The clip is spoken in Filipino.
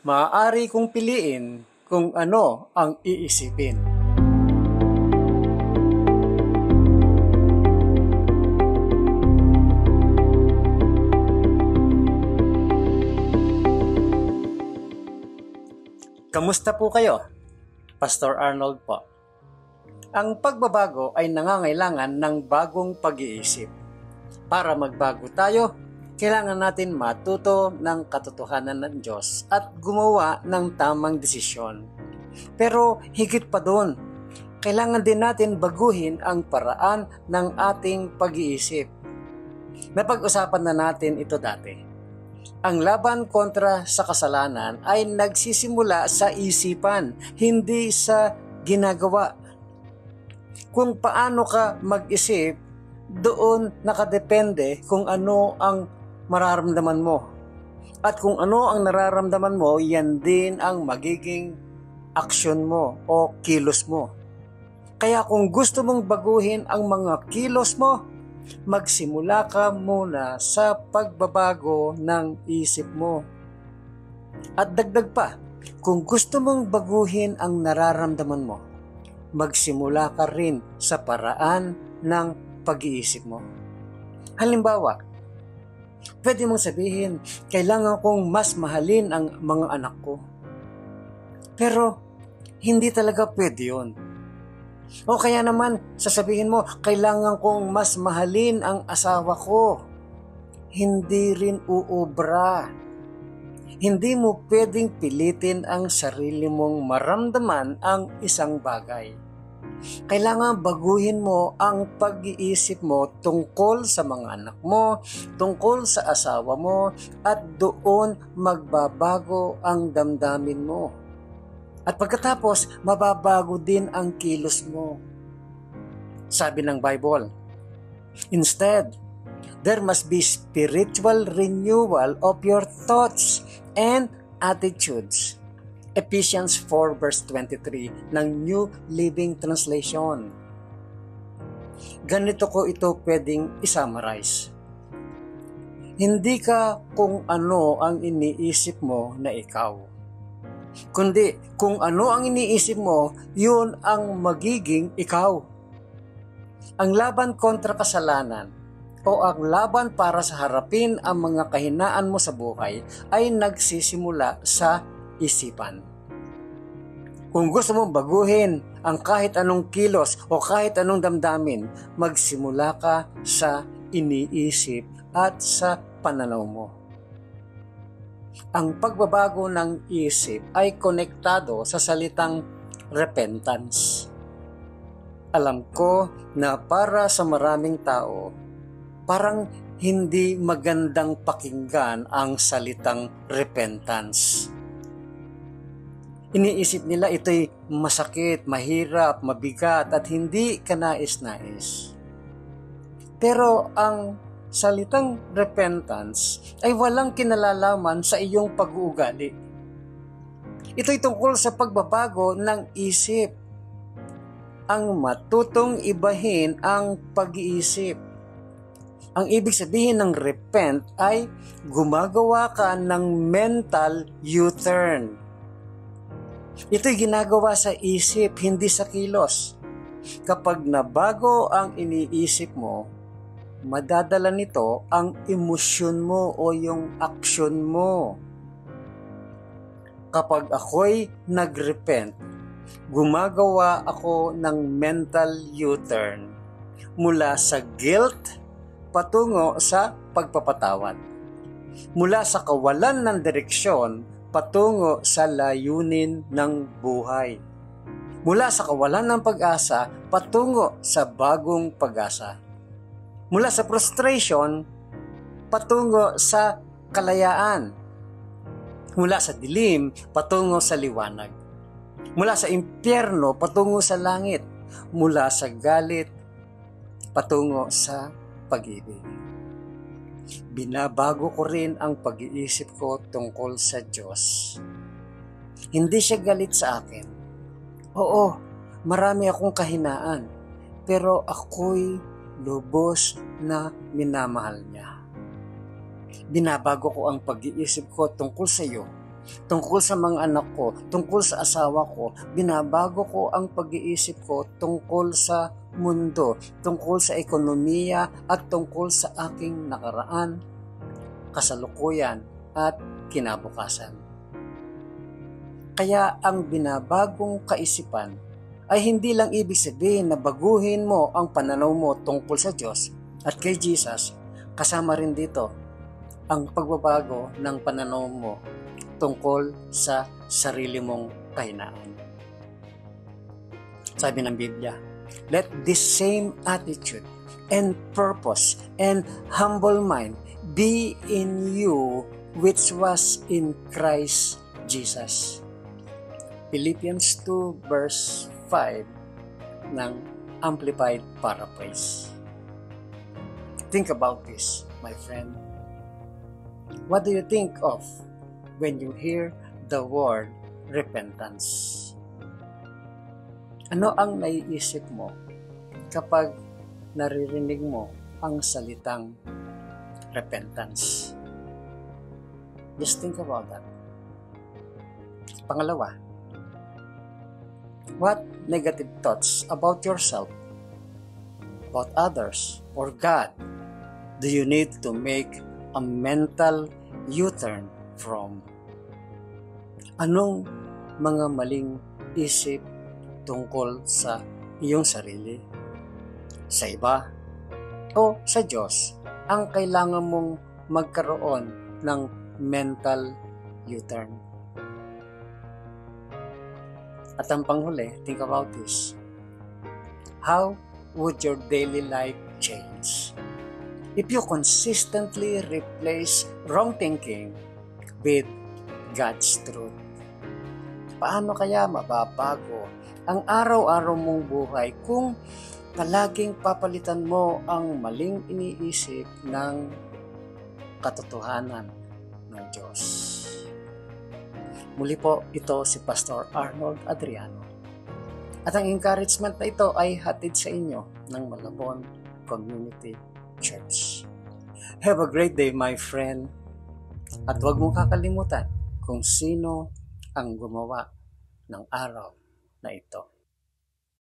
maaari kong piliin kung ano ang iisipin. Kamusta po kayo? Pastor Arnold po. Ang pagbabago ay nangangailangan ng bagong pag-iisip. Para magbago tayo, kailangan natin matuto ng katotohanan ng Diyos at gumawa ng tamang desisyon. Pero higit pa doon, kailangan din natin baguhin ang paraan ng ating pag-iisip. Napag-usapan na natin ito dati. Ang laban kontra sa kasalanan ay nagsisimula sa isipan, hindi sa ginagawa. Kung paano ka mag-isip, doon nakadepende kung ano ang mararamdaman mo. At kung ano ang nararamdaman mo, yan din ang magiging aksyon mo o kilos mo. Kaya kung gusto mong baguhin ang mga kilos mo, magsimula ka muna sa pagbabago ng isip mo. At dagdag pa, kung gusto mong baguhin ang nararamdaman mo, magsimula ka rin sa paraan ng pag-iisip mo. Halimbawa, pwede mong sabihin, kailangan kong mas mahalin ang mga anak ko. Pero, hindi talaga pwede yun. O kaya naman, sasabihin mo, kailangan kong mas mahalin ang asawa ko. Hindi rin uubra. Hindi mo pwedeng pilitin ang sarili mong maramdaman ang isang bagay. Kailangan baguhin mo ang pag-iisip mo tungkol sa mga anak mo, tungkol sa asawa mo, at doon magbabago ang damdamin mo. At pagkatapos, mababago din ang kilos mo. Sabi ng Bible, instead, there must be spiritual renewal of your thoughts and attitudes. Ephesians 4 verse 23 ng New Living Translation. Ganito ko ito pwedeng isummarize. Hindi ka kung ano ang iniisip mo na ikaw, kundi kung ano ang iniisip mo, yun ang magiging ikaw. Ang laban kontra kasalanan o ang laban para sa harapin ang mga kahinaan mo sa buhay ay nagsisimula sa isipan. Kung gusto mong baguhin ang kahit anong kilos o kahit anong damdamin, magsimula ka sa iniisip at sa pananaw mo. Ang pagbabago ng isip ay konektado sa salitang repentance. Alam ko na para sa maraming tao, parang hindi magandang pakinggan ang salitang repentance. Iniisip nila ito'y masakit, mahirap, mabigat at hindi kanais-nais. Pero ang salitang repentance ay walang kinalalaman sa iyong pag-uugali. Ito'y tungkol sa pagbabago ng isip. Ang matutong ibahin ang pag-iisip. Ang ibig sabihin ng repent ay gumagawa ka ng mental U-turn. Ito'y ginagawa sa isip, hindi sa kilos. Kapag nabago ang iniisip mo, madadala nito ang emosyon mo o yung aksyon mo. Kapag ako'y nagrepent, gumagawa ako ng mental U-turn mula sa guilt patungo sa pagpapatawad. Mula sa kawalan ng direksyon patungo sa layunin ng buhay. Mula sa kawalan ng pag-asa patungo sa bagong pag-asa. Mula sa frustration patungo sa kalayaan. Mula sa dilim patungo sa liwanag. Mula sa impyerno patungo sa langit. Mula sa galit patungo sa pag-ibig. Binabago ko rin ang pag-iisip ko tungkol sa Diyos. Hindi siya galit sa akin. Oo, marami akong kahinaan, pero ako'y lubos na minamahal niya. Binabago ko ang pag-iisip ko tungkol sa iyo tungkol sa mga anak ko, tungkol sa asawa ko. Binabago ko ang pag-iisip ko tungkol sa mundo, tungkol sa ekonomiya at tungkol sa aking nakaraan, kasalukuyan at kinabukasan. Kaya ang binabagong kaisipan ay hindi lang ibig sabihin na baguhin mo ang pananaw mo tungkol sa Diyos at kay Jesus. Kasama rin dito ang pagbabago ng pananaw mo tungkol sa sarili mong kahinaan. Sabi ng Biblia, let this same attitude and purpose and humble mind be in you which was in Christ Jesus. Philippians 2 verse 5 ng Amplified Paraphrase. Think about this, my friend. What do you think of when you hear the word repentance? Ano ang naiisip mo kapag naririnig mo ang salitang repentance? Just think about that. Pangalawa, what negative thoughts about yourself, about others, or God do you need to make a mental U-turn from? Anong mga maling isip tungkol sa iyong sarili, sa iba, o sa Diyos ang kailangan mong magkaroon ng mental U-turn? At ang panghuli, think about this. How would your daily life change if you consistently replace wrong thinking with God's truth? Paano kaya mababago ang araw-araw mong buhay kung palaging papalitan mo ang maling iniisip ng katotohanan ng Diyos? Muli po, ito si Pastor Arnold Adriano. At ang encouragement na ito ay hatid sa inyo ng Malabon Community Church. Have a great day, my friend. At huwag mong kakalimutan kung sino ang gumawa ng araw na ito.